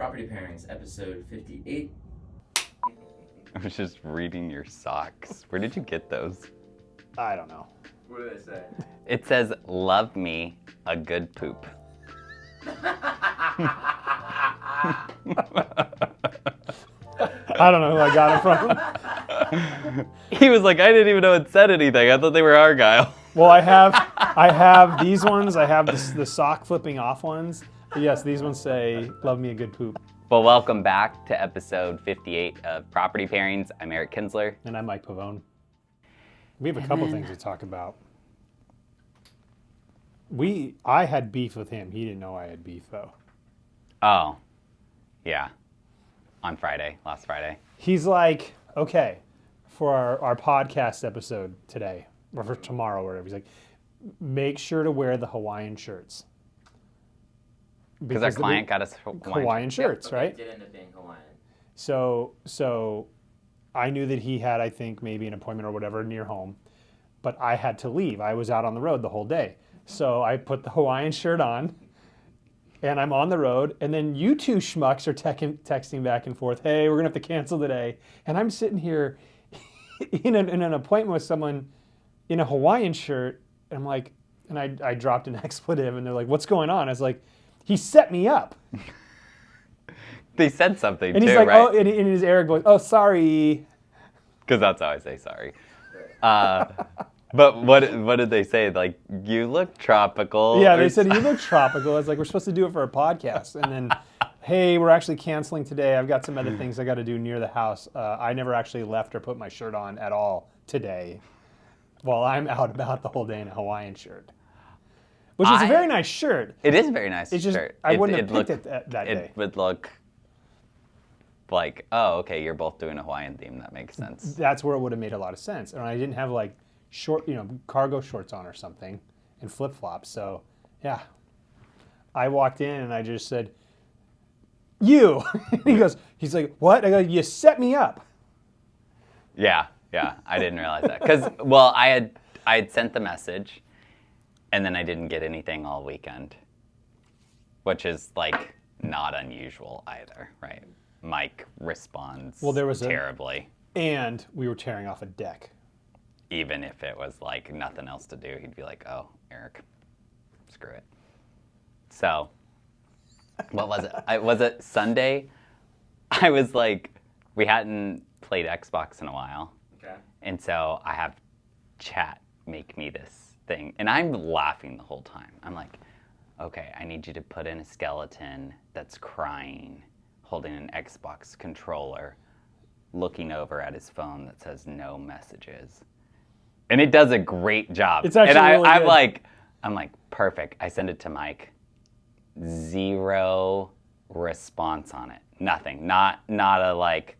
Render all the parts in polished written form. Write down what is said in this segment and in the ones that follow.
Property Pairings, episode 58. I was just reading your socks. Where did you get those? I don't know. What do they say? It says, love me, a good poop. I don't know who I got it from. He was like, I didn't even know it said anything. I thought they were Argyle. Well, I have these ones. I have the sock flipping off ones. But yes, these ones say, love me a good poop. Well, welcome back to episode 58 of Property Pairings. I'm Eric Kinzler. And I'm Mike Pavone. We have a couple things to talk about. I had beef with him. He didn't know I had beef, though. Oh, yeah. On Friday, last Friday. He's like, okay, for our podcast episode today, or for tomorrow or whatever, he's like, make sure to wear the Hawaiian shirts. Because our client got us Hawaiian shirts, Okay, right? it did end up being Hawaiian. So I knew that he had, I think, maybe an appointment or whatever near home, but I had to leave. I was out on the road the whole day. So I put the Hawaiian shirt on, and I'm on the road, and then you two schmucks are texting back and forth, hey, we're going to have to cancel today. And I'm sitting here in an appointment with someone in a Hawaiian shirt, and I'm like, and I dropped an expletive, and they're like, what's going on? I was like, he set me up. They said something and he's too, like, right? oh, in his Eric voice, oh, sorry. Because that's how I say sorry. But what did they say? Like, you look tropical. Yeah, they said, you look tropical. I was like, we're supposed to do it for a podcast. And then, hey, we're actually canceling today. I've got some other things I got to do near the house. I never actually left or put my shirt on at all today while I'm out about the whole day in a Hawaiian shirt. Which is a very nice shirt. It is a very nice It's just, shirt. I wouldn't have picked it that day. It would look like, oh, okay, you're both doing a Hawaiian theme. That makes sense. That's where it would have made a lot of sense. And I didn't have like short, cargo shorts on or something and flip-flops. So, yeah. I walked in and I just said, you. He's like, what? I go, you set me up. Yeah, I didn't realize that. Because, well, I had sent the message, and then I didn't get anything all weekend, which is, like, not unusual either, right? Mike responds terribly. And we were tearing off a deck. Even if it was, like, nothing else to do, he'd be like, oh, Eric, screw it. So, what was it? Was it Sunday? I was like, we hadn't played Xbox in a while. Okay. And so I have chat make me this thing. And I'm laughing the whole time. I'm like, okay, I need you to put in a skeleton that's crying, holding an Xbox controller, looking over at his phone that says no messages. And it does a great job. It's actually really good. I'm like, perfect. I send it to Mike. Zero response on it. Nothing. Not a like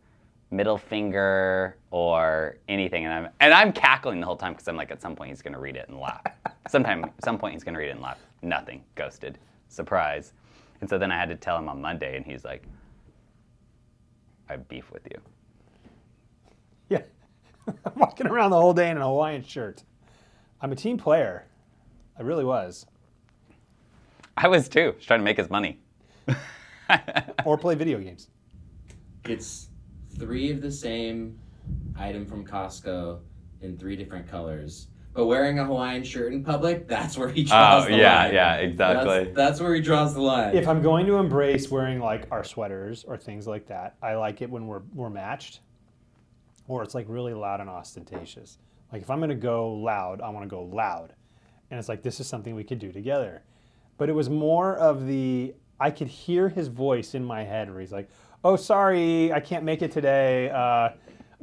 middle finger or anything. And I'm cackling the whole time because I'm like, at some point he's gonna read it and laugh. Some point he's gonna read it and laugh. Nothing. Ghosted. Surprise. And so then I had to tell him on Monday, and he's like, I have beef with you. Yeah. I'm walking around the whole day in a Hawaiian shirt. I'm a team player. I really was. I was too. I was trying to make his money. Or play video games. It's 3 of the same item from Costco in 3 different colors. But wearing a Hawaiian shirt in public, that's where he draws the line. Yeah, exactly. That's where he draws the line. If I'm going to embrace wearing like our sweaters or things like that, I like it when we're matched. Or it's like really loud and ostentatious. Like if I'm gonna go loud, I wanna go loud. And it's like, this is something we could do together. But it was more of I could hear his voice in my head where he's like, oh, sorry, I can't make it today.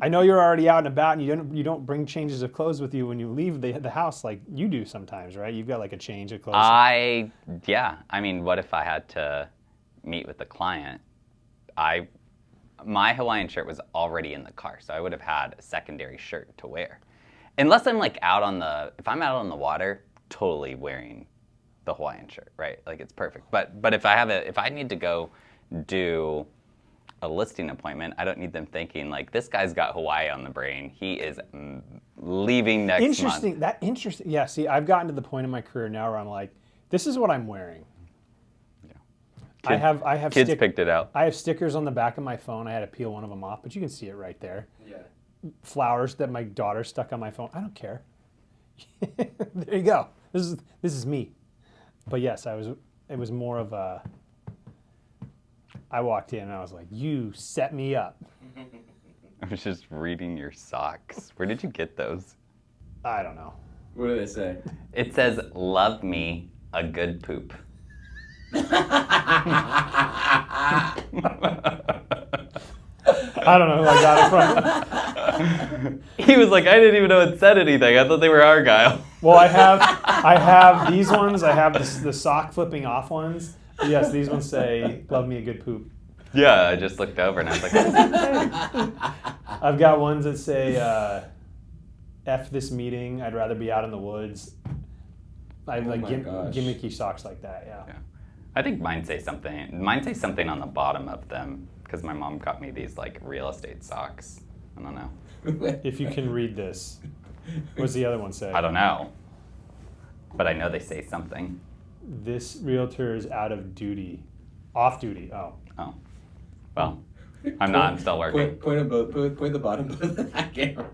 I know you're already out and about and you don't bring changes of clothes with you when you leave the house like you do sometimes, right? You've got like a change of clothes. I mean, what if I had to meet with the client? My Hawaiian shirt was already in the car, so I would have had a secondary shirt to wear. Unless I'm like if I'm out on the water, totally wearing the Hawaiian shirt, right? Like it's perfect. But if I need to go do a listing appointment, I don't need them thinking like, this guy's got Hawaii on the brain. He is leaving next month. Interesting. Yeah, see, I've gotten to the point in my career now where I'm like, this is what I'm wearing. Yeah. I have Kids picked it out. I have stickers on the back of my phone. I had to peel one of them off, but you can see it right there. Yeah. Flowers that my daughter stuck on my phone. I don't care. There you go. This is me. But yes, it was more of a, I walked in and I was like, you set me up. I was just reading your socks. Where did you get those? I don't know. What do they say? It says, "Love me a good poop." I don't know who I got it from. He was like, I didn't even know it said anything. I thought they were Argyle. Well, I have these ones. I have the sock flipping off ones. Yes, these ones say, "Love me a good poop." Yeah, I just looked over and I was like, what does that say? I've got ones that say, "F this meeting. I'd rather be out in the woods." I have like my gosh. gimmicky socks like that. Yeah. Yeah. I think mine say something. Mine say something on the bottom of them because my mom got me these like real estate socks. I don't know. If you can read this, what's the other one say? I don't know. But I know they say something. This realtor is out of duty, off duty. Oh. Oh. Well, I'm not. I'm still working. Point them both. Point the bottom both of that camera.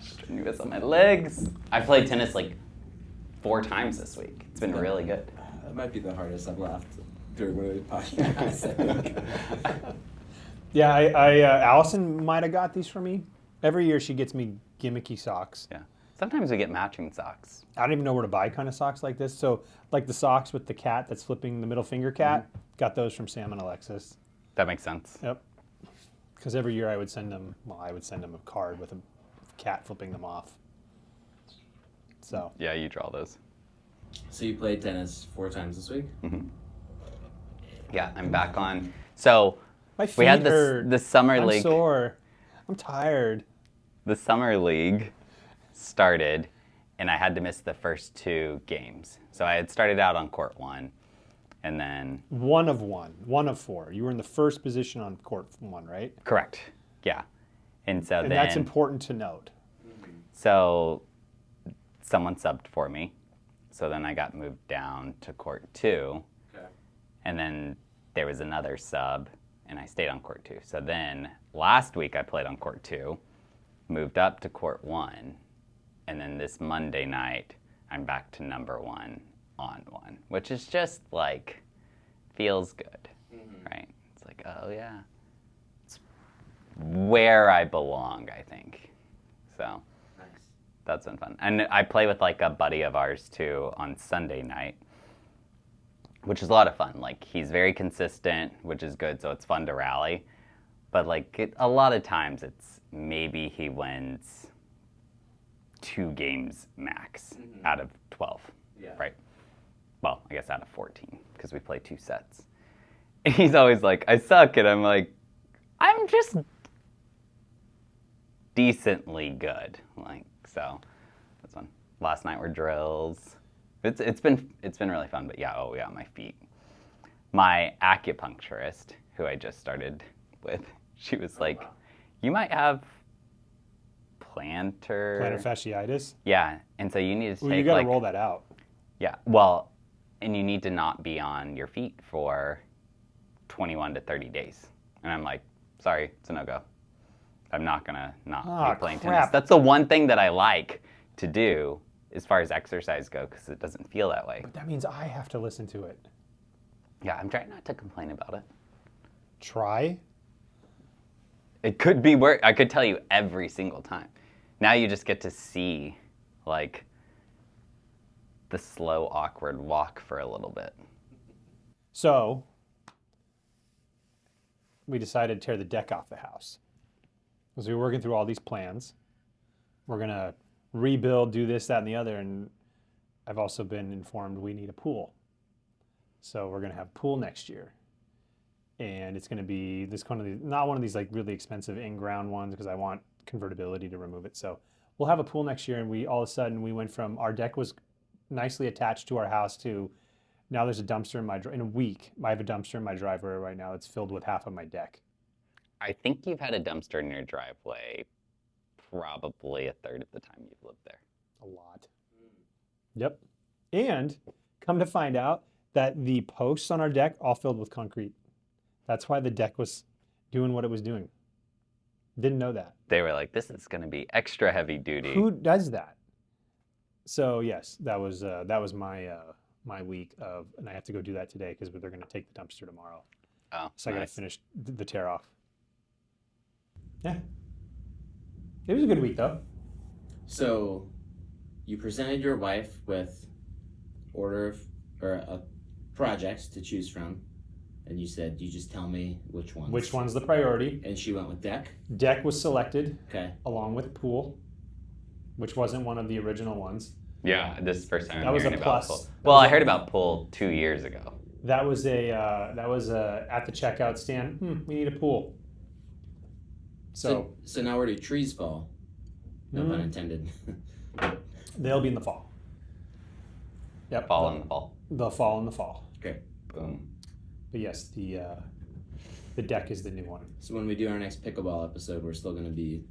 Strenuous on my legs. I played tennis like 4 times this week. It's been really good. That might be the hardest I've laughed during one of these podcasts, I think. Yeah, Allison might have got these for me. Every year she gets me gimmicky socks. Yeah. Sometimes we get matching socks. I don't even know where to buy kind of socks like this. So, like the socks with the cat that's flipping the middle finger cat, got those from Sam and Alexis. That makes sense. Yep. Because every year I would send them a card with a cat flipping them off. So. Yeah, you draw those. So you played tennis 4 times this week? Mm-hmm. Yeah, I'm back on. So My feet we had hurt. the summer I'm league. sore. I'm tired. The summer league started, and I had to miss the first 2 games. So I had started out on court 1, and then One of 4. You were in the first position on court 1, right? correct, yeah. And so And then that's important to note. so someone subbed for me. So then I got moved down to court 2, Okay. and then there was another sub, and I stayed on court 2. So then last week I played on court 2, moved up to court 1, and then this Monday night I'm back to number 1 on 1, which is just like feels good, right? It's like, oh yeah, it's where I belong, I think. So Nice. that's been fun. And I play with like a buddy of ours too on Sunday night, which is a lot of fun. Like he's very consistent, which is good, so it's fun to rally. But like a lot of times it's maybe he wins 2 games max out of 12, Yeah. right? Well, I guess out of 14 because we play 2 sets. And he's always like, I suck, and I'm like, I'm just decently good. Like so, that's fun. Last night were drills. It's been really fun. But yeah, oh yeah, my feet. My acupuncturist, who I just started with, she was like, wow. you might have plantar Fasciitis. Yeah, and so you need to Well, take you got to like roll that out. yeah, well, and you need to not be on your feet for 21 to 30 days. And I'm like, sorry, it's a no-go. I'm not going to not be playing tennis. crap. That's the one thing that I like to do as far as exercise go because it doesn't feel that way. But that means I have to listen to it. Yeah, I'm trying not to complain about it. Try. It could be worse. I could tell you every single time. Now you just get to see, like, the slow, awkward walk for a little bit. So we decided to tear the deck off the house. Because we were working through all these plans. We're going to rebuild, do this, that, and the other. And I've also been informed we need a pool. So we're going to have a pool next year. And it's going to be this kind of not one of these like really expensive in-ground ones because I want convertibility to remove it. So we'll have a pool next year. And we all of a sudden we went from our deck was nicely attached to our house to now there's a dumpster in a week. I have a dumpster in my driveway right now. It's filled with half of my deck. I think you've had a dumpster in your driveway probably a third of the time you've lived there. A lot. Yep. And come to find out that the posts on our deck all filled with concrete. That's why the deck was doing what it was doing. Didn't know that. They were like, this is going to be extra heavy duty. Who does that? So yes, that was my my week of, and I have to go do that today because they're going to take the dumpster tomorrow. Oh, So I got to nice. finish the tear off. Yeah, it was a good week though. So, you presented your wife with projects to choose from, and you said, "You just tell me which ones." Which one's the priority? And she went with deck. Deck was selected Okay. along with pool, which wasn't one of the original ones. Yeah, this is the first time That I'm was a hearing about plus. pool. That Well, was I a- heard about pool 2 years ago. That was a at the checkout stand. We need a pool. So So now where do trees fall? No pun intended. they'll be in the fall. Yep. Fall in the fall. They'll fall in the fall. Okay. Boom. But yes, the deck is the new one. So when we do our next pickleball episode, we're still going to be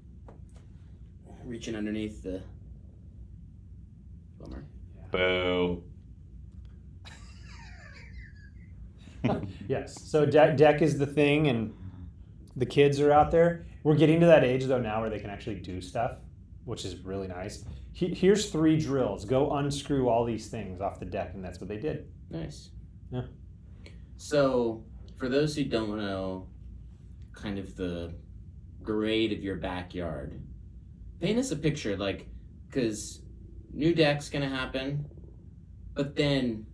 reaching underneath the. Bummer. Boo. Yes. So deck is the thing, and the kids are out there. We're getting to that age though now where they can actually do stuff, which is really nice. Here's 3 drills. Go unscrew all these things off the deck, and that's what they did. Nice. Yeah. So, for those who don't know, kind of the grade of your backyard, paint us a picture, like, because new deck's gonna happen, but then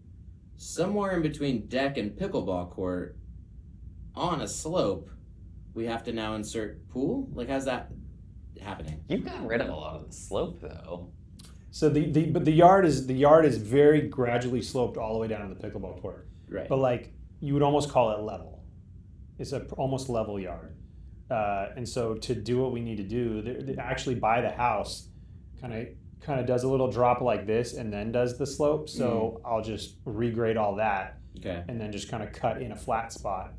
somewhere in between deck and pickleball court, on a slope, we have to now insert pool. Like, how's that happening? You've gotten rid of a lot of the slope, though. So but the yard is very gradually sloped all the way down to the pickleball court. Right. But like you would almost call it level. It's a almost level yard. And so to do what we need to do, they actually by the house, kind of does a little drop like this and then does the slope. So I'll just regrade all that Okay. and then just kind of cut in a flat spot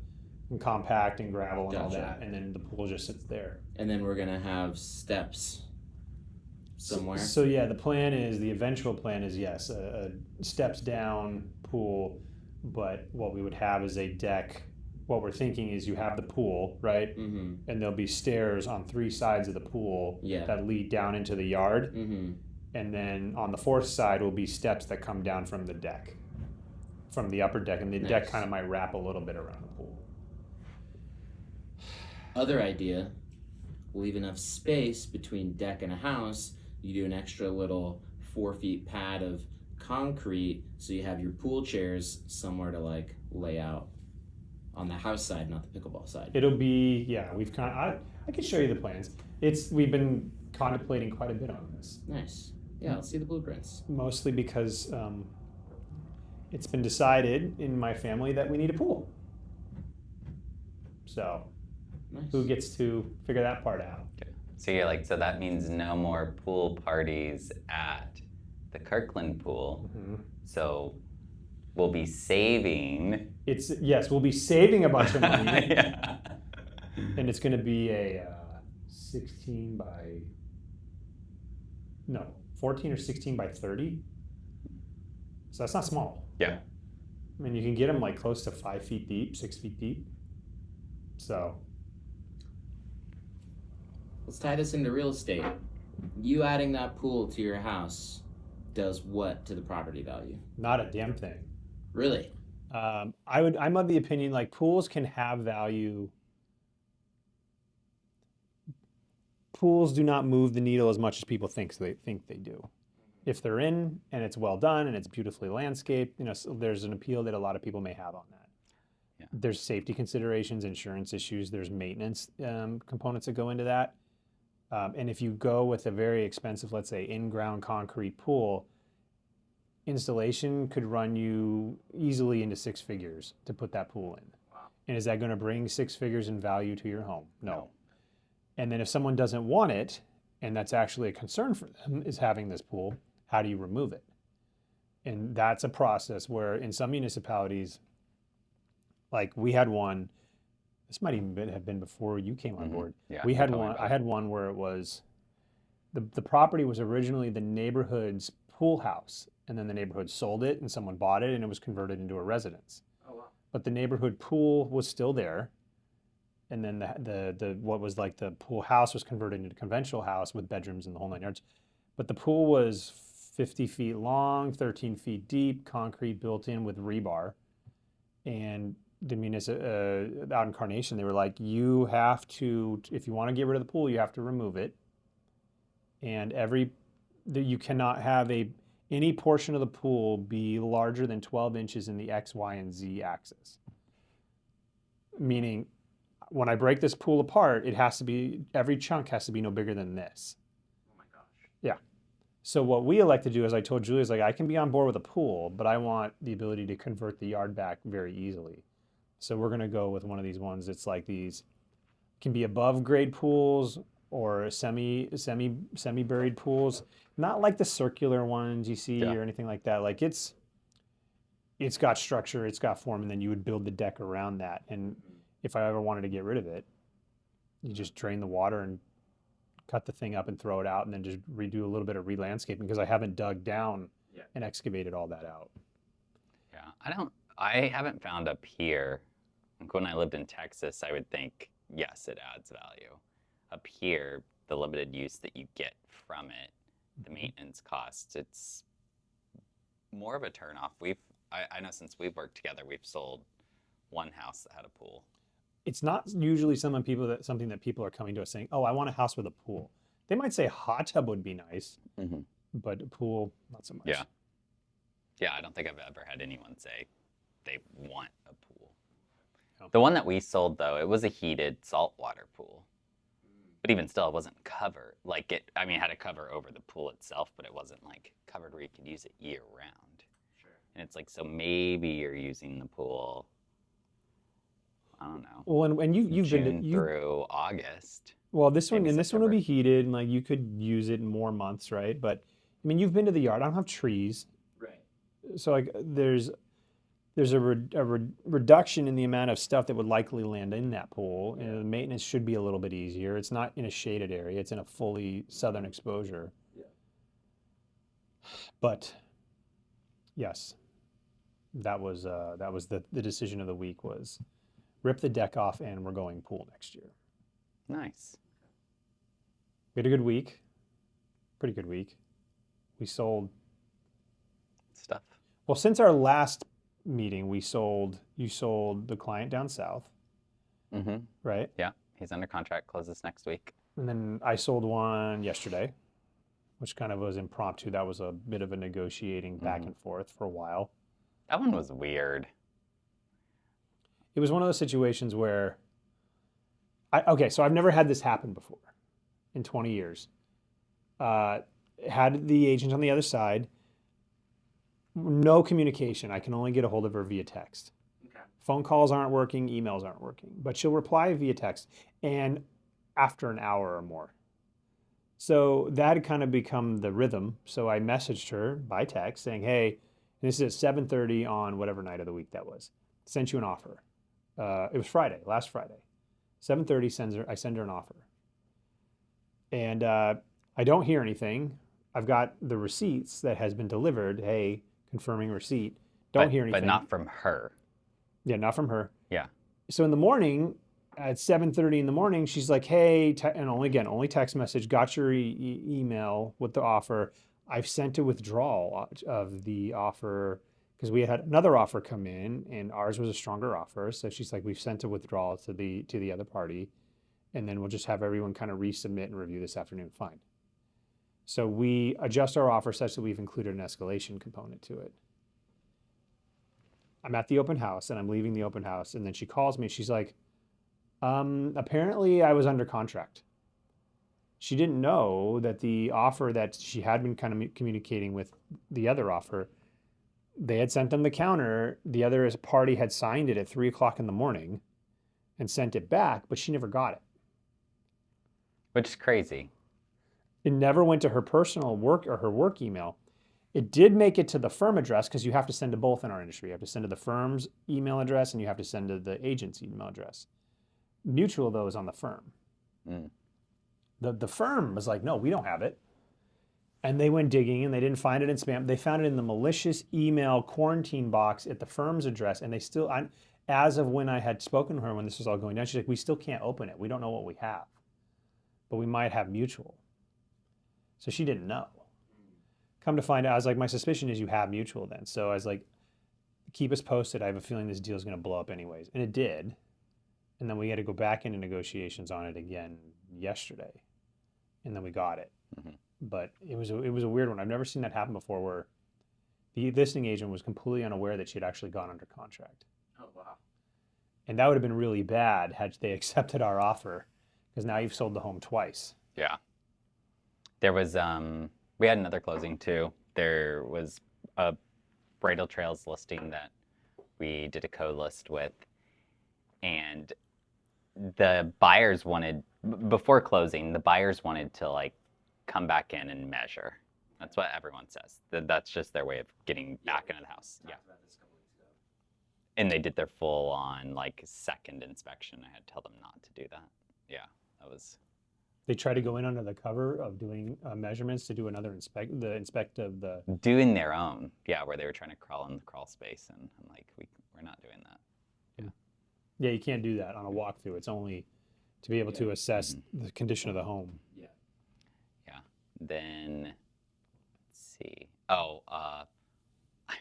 and compact and gravel and all Gotcha. that, and then the pool just sits there. And then we're gonna have steps somewhere. So yeah, the eventual plan is yes, a steps down pool, but what we would have is a deck. What we're thinking is you have the pool, right? Mm-hmm. And there'll be stairs on 3 sides of the pool Yeah. that lead down into the yard. Mm-hmm. And then on the 4th side will be steps that come down from the deck, from the upper deck. And the deck Nice. kind of might wrap a little bit around the pool. Other idea, leave enough space between deck and a house. You do an extra little 4 feet pad of concrete so you have your pool chairs somewhere to like lay out on the house side, not the pickleball side. It'll be, yeah, I can show you the plans. We've been contemplating quite a bit on this. Nice. Yeah, let's see the blueprints. Mostly because it's been decided in my family that we need a pool. So Nice. who gets to figure that part out? So you're like, so that means no more pool parties at the Kirkland pool. Mm-hmm. So we'll be saving. Yes, we'll be saving a bunch of money, Yeah. and it's going to be a 14 or 16 by 30. So that's not small. Yeah. I mean, you can get them like close to 5 feet deep, 6 feet deep. So Let's tie this into real estate. You adding that pool to your house does what to the property value? not a damn thing. Really? I'm of the opinion like pools can have value. Pools do not move the needle as much as people think they do. If they're in and it's well done and it's beautifully landscaped, so there's an appeal that a lot of people may have on that. Yeah. There's safety considerations, insurance issues, there's maintenance components that go into that. And if you go with a very expensive, let's say, in-ground concrete pool, installation could run you easily into 6 figures to put that pool in. Wow. And is that going to bring 6 figures in value to your home? No. And then if someone doesn't want it, and that's actually a concern for them, is having this pool, how do you remove it? And that's a process where in some municipalities, like we had one, this might even have been before you came on board. Yeah, We you had told me one, about I had one where it was, the property was originally the neighborhood's pool house. and then the neighborhood sold it and someone bought it and it was converted into a residence. Oh wow. But the neighborhood pool was still there. And then the what was like the pool house was converted into a conventional house with bedrooms and the whole 9 yards. But the pool was 50 feet long, 13 feet deep, concrete built in with rebar. And the out in Carnation, they were like, you have to, if you want to get rid of the pool, you have to remove it. And you cannot have any portion of the pool be larger than 12 inches in the X, Y, and Z axis. Meaning, when I break this pool apart, every chunk has to be no bigger than this. Oh my gosh. Yeah. So what we elect to do, as I told Julie, is like, I can be on board with a pool, but I want the ability to convert the yard back very easily. So we're going to go with one of these ones. It's like these can be above grade pools or semi buried pools, not like the circular ones you see or anything like that. Like it's got structure, it's got form, and then you would build the deck around that. And if I ever wanted to get rid of it, you just drain the water and cut the thing up and throw it out, and then just redo a little bit of re-landscaping because I haven't dug down and excavated all that out. Yeah, I haven't found up here. Like when I lived in Texas, I would think, yes, it adds value. Up here, the limited use that you get from it, the maintenance costs, it's more of a turnoff. I know since we've worked together, we've sold one house that had a pool. It's not usually something that people are coming to us saying, oh, I want a house with a pool. They might say a hot tub would be nice, but a pool, not so much. Yeah. Yeah, I don't think I've ever had anyone say they want a pool. No. The one that we sold, though, it was a heated saltwater pool. But even still, it wasn't covered. Like it had a cover over the pool itself, but it wasn't like covered where you could use it year round. Sure. And it's like, so maybe you're using the pool, I don't know. Well, and you've June been through August. Well, this one September. will be heated, and like you could use it in more months, right? But I mean, you've been to the yard. I don't have trees, Right. so like there's a reduction in the amount of stuff that would likely land in that pool, and the maintenance should be a little bit easier. It's not in a shaded area; it's in a fully southern exposure. Yeah. But yes, that was the decision of the week was rip the deck off, and we're going pool next year. Nice. We had a good week, pretty good week. We sold stuff. Well, since our last meeting, you sold the client down south, right? Yeah, he's under contract, closes next week. And then I sold one yesterday, which kind of was impromptu. That was a bit of a negotiating back and forth for a while. That one was weird. It was one of those situations where, so I've never had this happen before in 20 years. Had the agent on the other side, no communication. I can only get a hold of her via text. Okay. Phone calls aren't working, emails aren't working, but she'll reply via text and after an hour or more. So that had kind of become the rhythm. So I messaged her by text saying, hey, this is at 7:30 on whatever night of the week that was. Sent you an offer. It was last Friday. 7:30 I send her an offer. And I don't hear anything. I've got the receipts that has been delivered. Hey, confirming receipt. Don't hear anything. But not from her. Yeah, not from her. Yeah. So in the morning, at 7:30 in the morning, she's like, hey, and only text message, got your email with the offer. I've sent a withdrawal of the offer because we had another offer come in and ours was a stronger offer. So she's like, we've sent a withdrawal to the other party, and then we'll just have everyone kind of resubmit and review this afternoon. Fine. So we adjust our offer such that we've included an escalation component to it. I'm at the open house and I'm leaving the open house, and then she calls me. She's like, apparently I was under contract. She didn't know that the offer that she had been kind of communicating with the other offer, they had sent them the counter. The other party had signed it at 3:00 in the morning and sent it back, but she never got it. Which is crazy. It never went to her personal work or her work email. It did make it to the firm address because you have to send to both in our industry. You have to send to the firm's email address and you have to send to the agent's email address. Mutual, though, is on the firm. The firm was like, no, we don't have it. And they went digging and they didn't find it in spam. They found it in the malicious email quarantine box at the firm's address. And they still, as of when I had spoken to her when this was all going down, she's like, we still can't open it. We don't know what we have, but we might have mutual. So she didn't know. Come to find out, I was like, my suspicion is you have mutual then. So I was like, keep us posted. I have a feeling this deal is going to blow up anyways. And it did. And then we had to go back into negotiations on it again yesterday. And then we got it. Mhm. But it was a weird one. I've never seen that happen before where the listing agent was completely unaware that she had actually gone under contract. Oh, wow. And that would have been really bad had they accepted our offer, because now you've sold the home twice. Yeah. There was, we had another closing too. There was a Bridal Trails listing that we did a co-list with, and the buyers wanted, before closing, the buyers wanted to like come back in and measure. That's what everyone says. That's just their way of getting back into the house. Yeah. And they did their full on like second inspection. I had to tell them not to do that. Yeah, that was. They tried to go in under the cover of doing measurements to do another inspect of the. Doing their own. Yeah, where they were trying to crawl in the crawl space. And I'm like, we're not doing that. Yeah. Yeah, you can't do that on a walkthrough. It's only to be able to assess the condition of the home. Yeah. Yeah. Then, let's see. Oh, I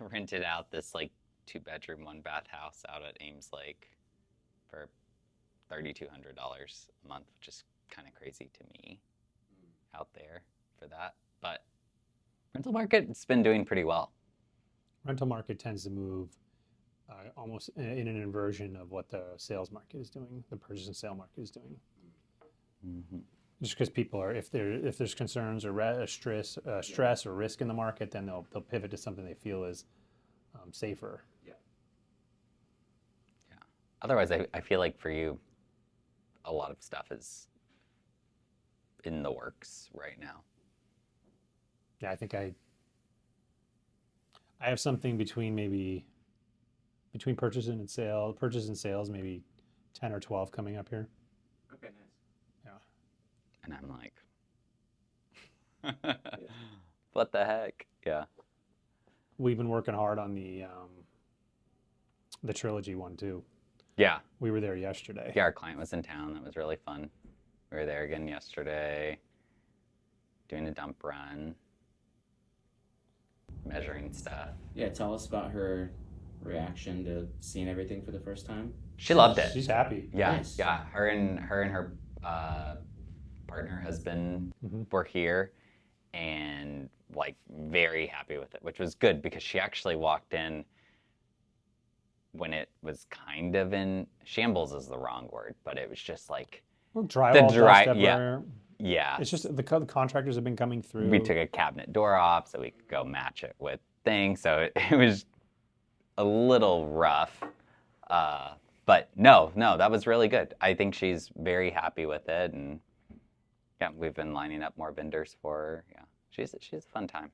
rented out this like 2-bedroom, 1-bath house out at Ames Lake for $3,200 a month, which is kind of crazy to me out there for that. But rental market's been doing pretty well. Rental market tends to move almost in an inversion of what the sales market is doing, the purchase and sale market is doing. Mm-hmm. Just because people are, if there's concerns or stress or risk in the market, then they'll pivot to something they feel is safer. Yeah. Yeah. Otherwise, I feel like for you, a lot of stuff is in the works right now. Yeah, I think I have something between purchase and sales, maybe 10 or 12 coming up here. Okay, nice. Yeah. And I'm like, what the heck? Yeah. We've been working hard on the trilogy one too. Yeah. We were there yesterday. Yeah, our client was in town. That was really fun. We were there again yesterday, doing a dump run, measuring stuff. Yeah, tell us about her reaction to seeing everything for the first time. She loved it. She's happy. Yeah, Nice. yeah. Her and her partner husband were here, and like very happy with it, which was good because she actually walked in when it was kind of in shambles is the wrong word, but it was just like Well, drywall dust everywhere. yeah. It's just the contractors have been coming through. We took a cabinet door off so we could go match it with things. So it was a little rough, but no, that was really good. I think she's very happy with it, and yeah, we've been lining up more vendors for her. Yeah, she's a fun time.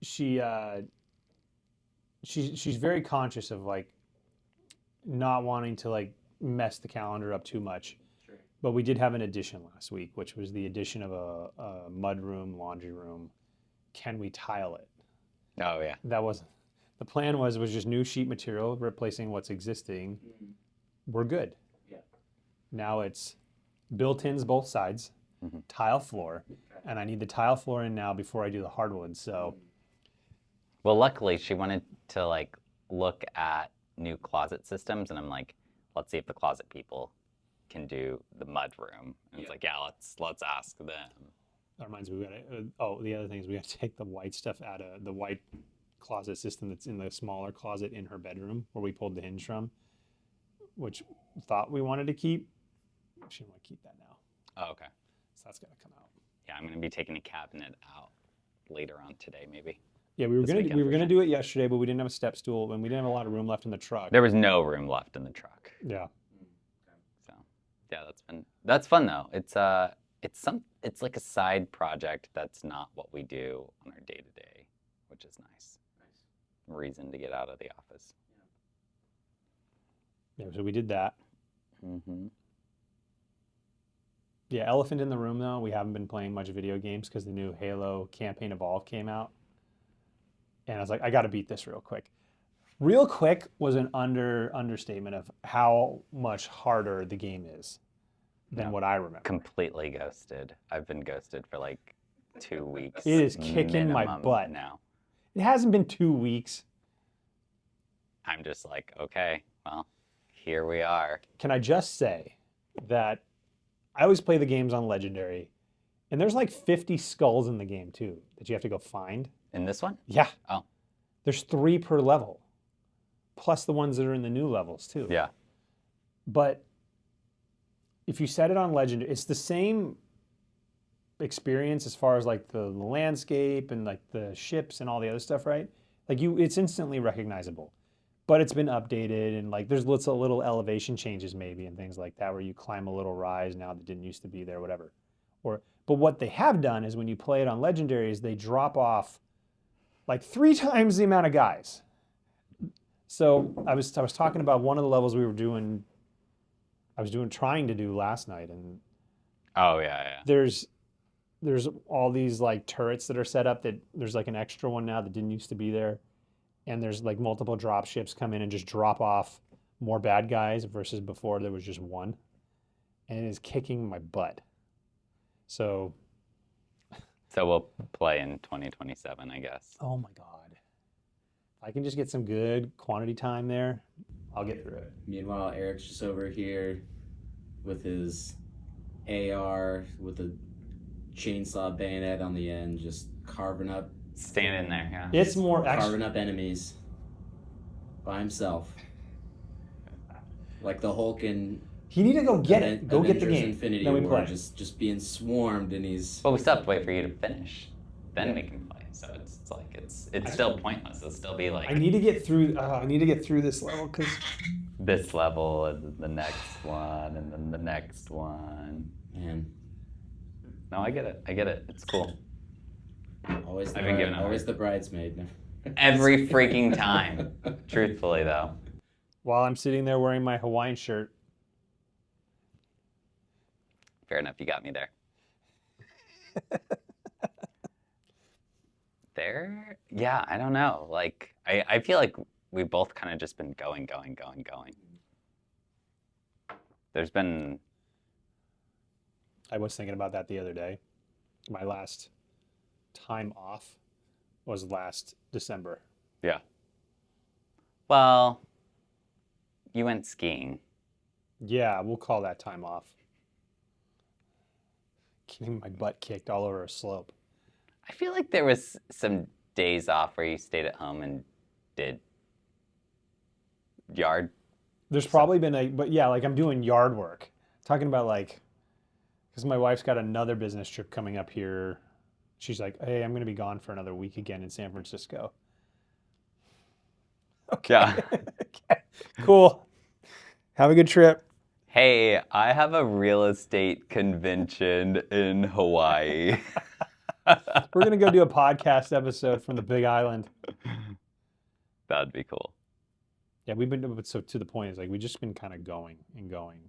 She's very conscious of like not wanting to like mess the calendar up too much. Sure. But we did have an addition last week, which was the addition of a mud room, laundry room. Can we tile it? Oh yeah. That was the plan. Was just new sheet material replacing what's existing. Mm-hmm. We're good. Yeah. Now it's built-ins both sides, tile floor, and I need the tile floor in now before I do the hardwood. So, Well, luckily she wanted to like look at new closet systems, and I'm like, let's see if the closet people can do the mud room. And it's like, yeah, let's ask them. that reminds me, we gotta. The other thing is we got to take the white stuff out of the white closet system that's in the smaller closet in her bedroom where we pulled the hinge from, which thought we wanted to keep. She didn't want to keep that now, Oh, okay. so that's gotta come out. Yeah, I'm gonna be taking a cabinet out later on today, maybe. Yeah, we were This gonna weekend we were for gonna sure. do it yesterday, but we didn't have a step stool and we didn't have a lot of room left in the truck. There was no room left in the truck. Yeah. So, yeah, that's fun though. It's like a side project that's not what we do on our day to day, which is nice. Reason to get out of the office. Yeah, so we did that. Mm-hmm. Yeah, elephant in the room though. We haven't been playing much video games because the new Halo Campaign Evolved came out, and I was like, I got to beat this real quick. Real quick was an understatement of how much harder the game is than what I remember. Completely ghosted. I've been ghosted for like 2 weeks. It is kicking my minimum butt. now. It hasn't been 2 weeks. I'm just like, okay, well, here we are. Can I just say that I always play the games on Legendary, and there's like 50 skulls in the game too that you have to go find. In this one? Yeah. Oh. There's 3 per level, plus the ones that are in the new levels too. Yeah. But if you set it on Legendary, it's the same experience as far as like the landscape and like the ships and all the other stuff, right? Like it's instantly recognizable. But it's been updated, and like there's little elevation changes maybe and things like that where you climb a little rise now that didn't used to be there, whatever. But what they have done is when you play it on Legendary is they drop off like 3 times the amount of guys. So I was talking about one of the levels we were doing. I was trying to do last night, and Oh, yeah. there's all these like turrets that are set up that there's like an extra one now that didn't used to be there. And there's like multiple drop ships come in and just drop off more bad guys versus before there was just one. And it is kicking my butt. So we'll play in 2027, I guess. oh my God. If I can just get some good quantity time there, I'll get through it. Meanwhile, Eric's just over here with his AR with a chainsaw bayonet on the end, just carving up. Stand in there, yeah. It's more Carving up enemies by himself. Like the Hulk in You need to go get it. Go get the Avengers game. Infinity Then we War, play. just being swarmed, and he's But we still have to wait for you to finish. Then we can play. So it's like it's still pointless. It'll still be like I need to get through. I need to get through this level because this level and then the next one and then the next one. man. No, I get it. It's cool. Always the I've been giving it always the bridesmaid. Every freaking time. Truthfully though. while I'm sitting there wearing my Hawaiian shirt, Fair enough, you got me there. Yeah, I don't know. Like, I feel like we've both kind of just been going. There's been... I was thinking about that the other day. My last time off was last December. Yeah. Well, you went skiing. Yeah, we'll call that time off. Getting my butt kicked all over a slope. I feel like there was some days off where you stayed at home and did yard. There's probably been but yeah, like I'm doing yard work. Talking about like, because my wife's got another business trip coming up here. She's like, hey, I'm going to be gone for another week again in San Francisco. Okay. Yeah. Okay. Cool. Have a good trip. Hey, I have a real estate convention in Hawaii. We're going to go do a podcast episode from the Big Island. That'd be cool. Yeah, we've been, so to the point is like, we've just been kind of going and going.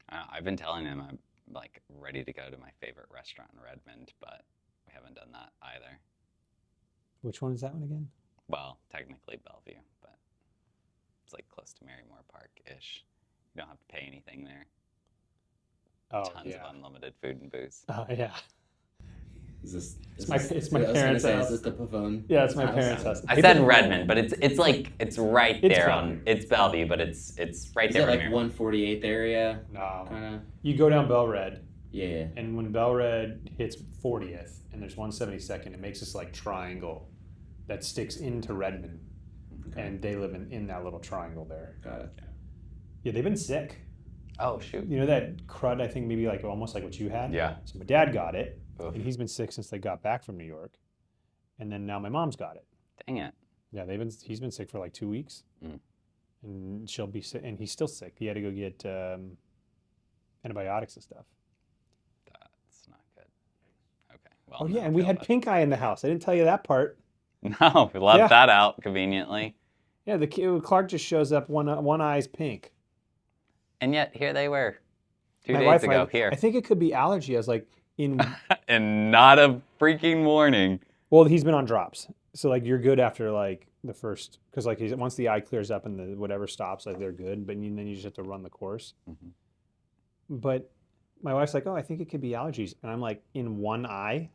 I've been telling him I'm like ready to go to my favorite restaurant in Redmond, but we haven't done that either. Which one is that one again? Well, technically Bellevue, but it's like close to Marymore Park-ish. You don't have to pay anything there. Oh, Tons of unlimited food and booze. Oh, yeah. It's my parents' house. Is this the Pavone? Yeah, it's my house? parents' house. I said Redmond, but it's like it's right It's there Bellevue. on it's Bellevue, but it's right Is there. it like on Marymore. 148th area? No. Kind of. You go down Belred, Yeah. and when Belred hits 40th, and there's 172nd, it makes this like triangle that sticks into Redmond. Okay. And they live in that little triangle there. Got it. Yeah, they've been sick. Oh shoot. You know that crud, I think maybe like almost like what you had? Yeah. So my dad got it, Oof. and he's been sick since they got back from New York. And then now my mom's got it. Dang it. Yeah, he's been sick for like 2 weeks. Mm. And she'll be sick, and he's still sick. He had to go get antibiotics and stuff. That's not good. Okay. Well. Oh yeah, now and I we feel had bad. pink eye in the house. I didn't tell you that part. No, we left Yeah. that out conveniently. Yeah, the kid, Clark just shows up, one eye's pink. And yet here they were, 2 My days wife, ago like, here. I think it could be allergy. I was like, And not a freaking warning. well, he's been on drops. So like you're good after like the first, because like once the eye clears up and the whatever stops, like they're good. But then you just have to run the course. But my wife's like, oh, I think it could be allergies. And I'm like, in one eye?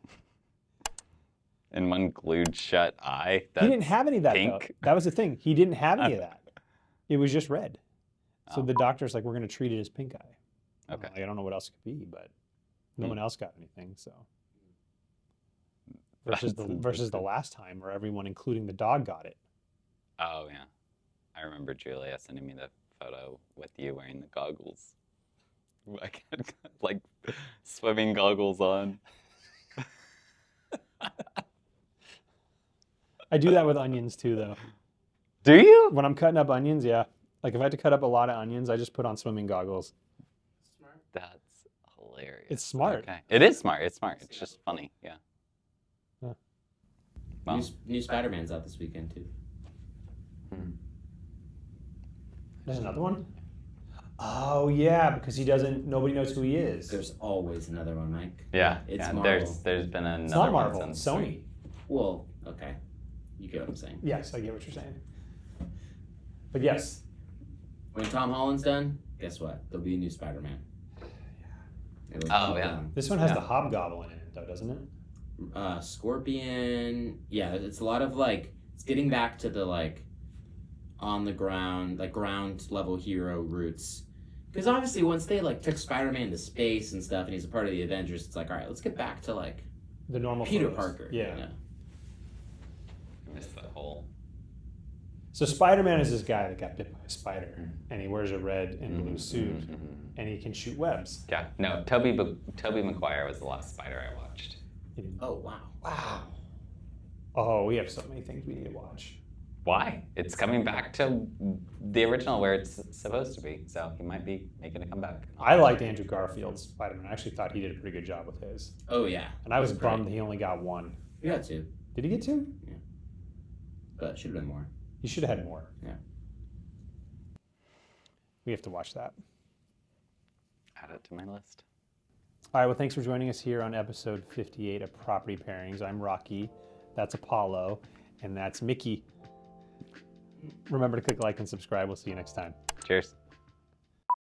In one glued shut eye. He didn't have any of that, pink? though. That was the thing. He didn't have any of that. It was just red. So Oh. the doctor's like, we're going to treat it as pink eye. Okay. I don't know what else it could be, but no one else got anything. So versus the last time where everyone, including the dog, got it. Oh, yeah. I remember Julia sending me the photo with you wearing the goggles. I got like swimming goggles on. I do that with onions too, though. Do you? When I'm cutting up onions, yeah. Like if I had to cut up a lot of onions, I just put on swimming goggles. That's hilarious. It's smart. Okay. It is smart. It's smart. It's just funny. Yeah. Yeah. Well, New Spider-Man's out this weekend too. There's another one? Oh yeah, because nobody knows who he is. There's always another one, Mike. yeah. It's yeah. Marvel. There's been another It's not one Marvel, since it's Sony. Well, okay. You get what I'm saying. Yes, I get what you're saying. But yes, When Tom Holland's done, guess what? There'll be a new Spider-Man. It'll Oh, keep yeah. going. this one has Yeah. the Hobgoblin in it, though, doesn't it? Scorpion. Yeah, it's a lot of like, it's getting back to the like on the ground, like ground level hero roots. Because obviously once they like took Spider-Man to space and stuff and he's a part of the Avengers, it's like, all right, let's get back to like The normal Peter photos. Parker. Yeah. you know? I missed the whole. So Spider-Man is this guy that got bit by a spider, and he wears a red and blue suit, and he can shoot webs. Yeah. No. Toby Maguire was the last Spider I watched. Oh, wow. Wow. Oh, we have so many things we need to watch. Why? It's coming back to the original where it's supposed to be. So he might be making a comeback. I liked Andrew Garfield's Spider-Man. I actually thought he did a pretty good job with his. Oh, yeah. And I was Great. bummed he only got one. We got two, Did he get two? but should have been more. He should have had more. Yeah. We have to watch that. Add it to my list. All right, well, thanks for joining us here on episode 58 of Property Pairings. I'm Rocky, that's Apollo, and that's Mickey. Remember to click like and subscribe. We'll see you next time. Cheers.